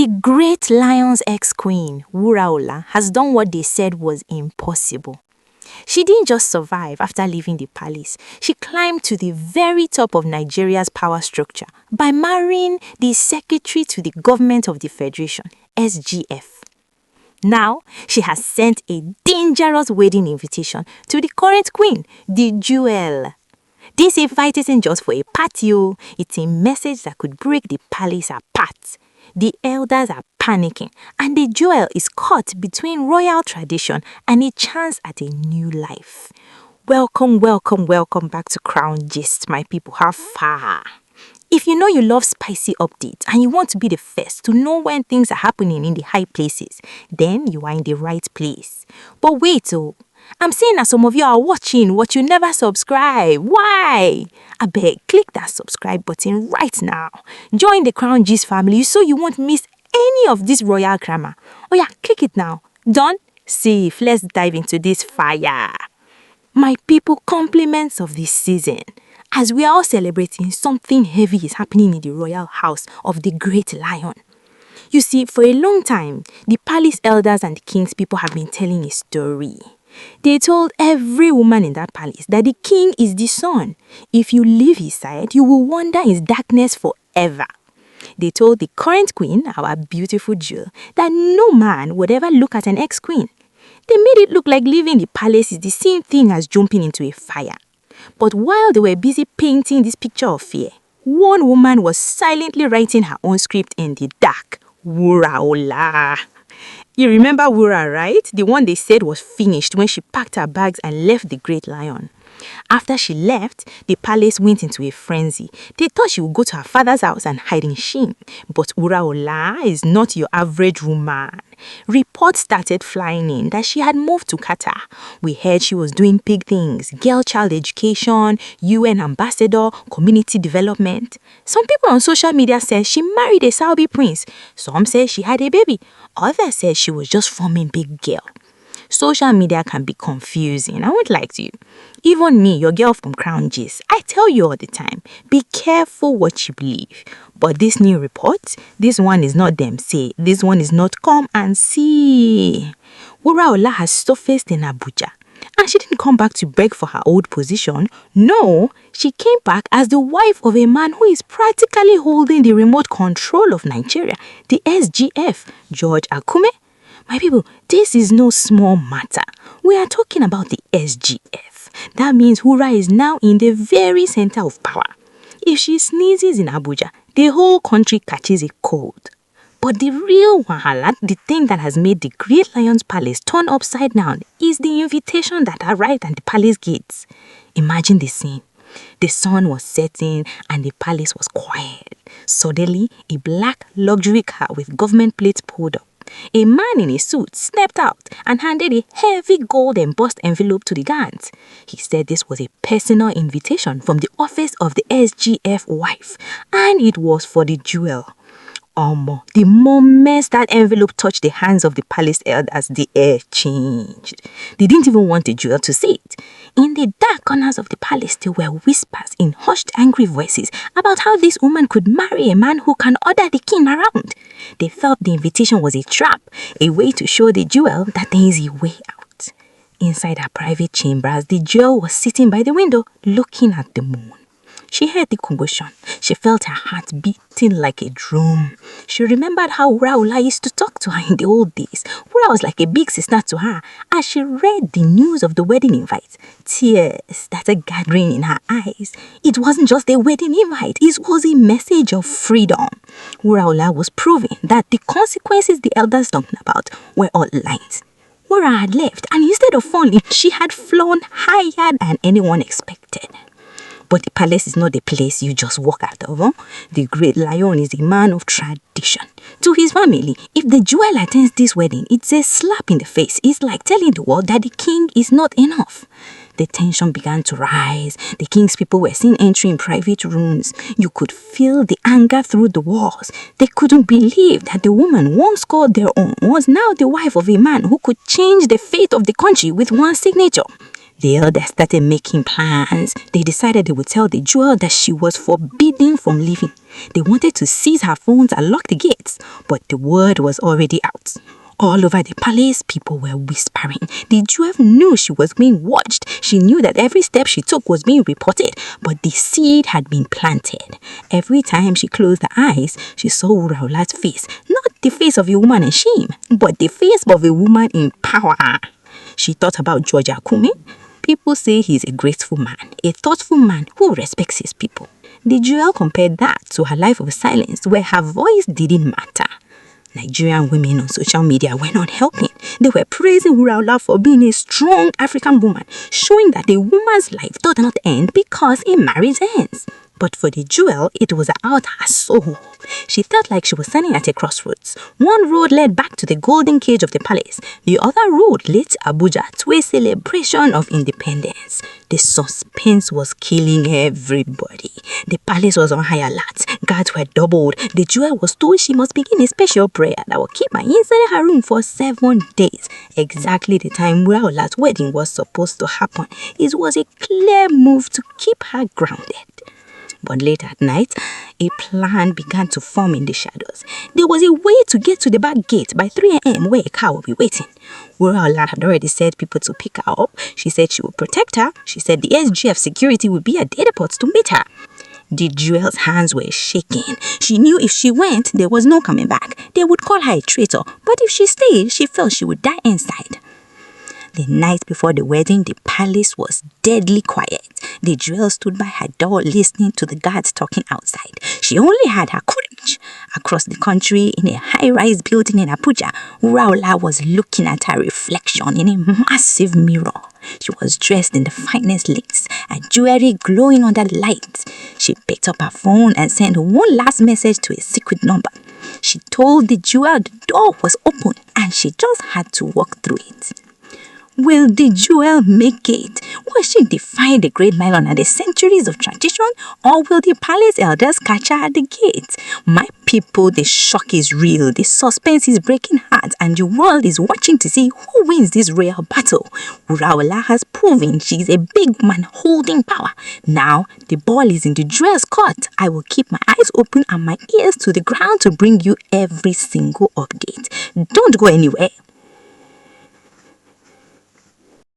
The great lion's ex-queen, Wuraola, has done what they said was impossible. She didn't just survive after leaving the palace. She climbed to the very top of Nigeria's power structure by marrying the secretary to the government of the Federation, SGF. Now, she has sent a dangerous wedding invitation to the current queen, the jewel. This invite isn't just for a party, it's a message that could break the palace apart. The elders are panicking, and the jewel is caught between royal tradition and a chance at a new life. Welcome back to Crown Gist, my people. How far? If you know you love spicy updates and you want to be the first to know when things are happening in the high places, then you are in the right place. But wait, I'm seeing that some of you are watching what you never subscribe. Why? I beg, click that subscribe button right now. Join the Crown Gist family so you won't miss any of this royal grammar. Oh yeah, click it now. Done? Safe. Let's dive into this fire. My people, compliments of this season. As we are all celebrating, something heavy is happening in the royal house of the Great Lion. You see, for a long time, the palace elders and the king's people have been telling a story. They told every woman in that palace that the king is the sun. If you leave his side, you will wander in darkness forever. They told the current queen, our beautiful jewel, that no man would ever look at an ex-queen. They made it look like leaving the palace is the same thing as jumping into a fire. But while they were busy painting this picture of fear, one woman was silently writing her own script in the dark. Wuraola. You remember Wura, right? The one they said was finished when she packed her bags and left the Great Lion. After she left, the palace went into a frenzy. They thought she would go to her father's house and hide in shame. But Wuraola is not your average woman. Reports started flying in that she had moved to Qatar. We heard she was doing big things: girl child education, UN ambassador, community development. Some people on social media said she married a Saudi prince. Some say she had a baby. Others said she was just forming big girl. Social media can be confusing, I won't lie to you. Even me, your girl from Crown Gist, I tell you all the time, be careful what you believe. But this new report, this one is not them say, this one is not come and see. Wuraola has surfaced in Abuja, and she didn't come back to beg for her old position. No, she came back as the wife of a man who is practically holding the remote control of Nigeria, the SGF, George Akume. My people, this is no small matter. We are talking about the SGF. That means Wura is now in the very center of power. If she sneezes in Abuja, the whole country catches a cold. But the real wahala, the thing that has made the Great Lion's palace turn upside down, is the invitation that arrived at the palace gates. Imagine the scene. The sun was setting and the palace was quiet. Suddenly, a black luxury car with government plates pulled up. A man in a suit stepped out and handed a heavy gold embossed envelope to the guards. He said this was a personal invitation from the office of the SGF wife, and it was for the jewel. The moment that envelope touched the hands of the palace elders, the air changed. They didn't even want the jewel to see it. In the dark corners of the palace, there were whispers in hushed, angry voices about how this woman could marry a man who can order the king around. They felt the invitation was a trap, a way to show the jewel that there is a way out. Inside her private chambers, the jewel was sitting by the window, looking at the moon. She heard the commotion. She felt her heart beating like a drum. She remembered how Wuraola used to talk to her in the old days. Wura was like a big sister to her. As she read the news of the wedding invite, tears started gathering in her eyes. It wasn't just a wedding invite. It was a message of freedom. Wuraola was proving that the consequences the elders talked about were all lies. Wura had left, and instead of falling, she had flown higher than anyone expected. But the palace is not a place you just walk out of. The Great Lion is a man of tradition. To his family, if the jewel attends this wedding, it's a slap in the face. It's like telling the world that the king is not enough. The tension began to rise. The king's people were seen entering private rooms. You could feel the anger through the walls. They couldn't believe that the woman once called their own was now the wife of a man who could change the fate of the country with one signature. The elders started making plans. They decided they would tell the jewel that she was forbidden from leaving. They wanted to seize her phones and lock the gates, but the word was already out. All over the palace, people were whispering. The Jewel knew she was being watched. She knew that every step she took was being reported, but the seed had been planted. Every time she closed her eyes, she saw Wuraola'S face. Not the face of a woman in shame, but the face of a woman in power. She thought about George Akume. People say he's a graceful man, a thoughtful man who respects his people. The Jewel compared that to her life of silence, where her voice didn't matter. Nigerian women on social media were not helping. They were praising Wuraola for being a strong African woman, showing that a woman's life does not end because a marriage ends. But for the Jewel, it was about her soul. She felt like she was standing at a crossroads. One road led back to the golden cage of the palace. The other road led to Abuja to a celebration of independence. The suspense was killing everybody. The palace was on high alert. Guards were doubled. The Jewel was told she must begin a special prayer that would keep her inside her room for 7 days. Exactly the time Wuraola'S wedding was supposed to happen. It was a clear move to keep her grounded. But late at night, a plan began to form in the shadows. There was a way to get to the back gate by 3 a.m. where a car would be waiting. Wuraola had already sent people to pick her up. She said she would protect her. She said the SGF security would be at the airport to meet her. The Jewel's hands were shaking. She knew if she went, there was no coming back. They would call her a traitor. But if she stayed, she felt she would die inside. The night before the wedding, the palace was deadly quiet. The Jewel stood by her door listening to the guards talking outside. She only had her courage. Across the country, in a high-rise building in Abuja, Wuraola was looking at her reflection in a massive mirror. She was dressed in the finest lace, her jewelry glowing under the lights. She picked up her phone and sent one last message to a secret number. She told the Jewel the door was open and she just had to walk through it. Will the Jewel make it? Will she defy the great Nylon and the centuries of tradition? Or will the palace elders catch her at the gate? My people, the shock is real. The suspense is breaking hearts. And the world is watching to see who wins this royal battle. Wuraola has proven she is a big man holding power. Now, the ball is in the Jewel's court. I will keep my eyes open and my ears to the ground to bring you every single update. Don't go anywhere.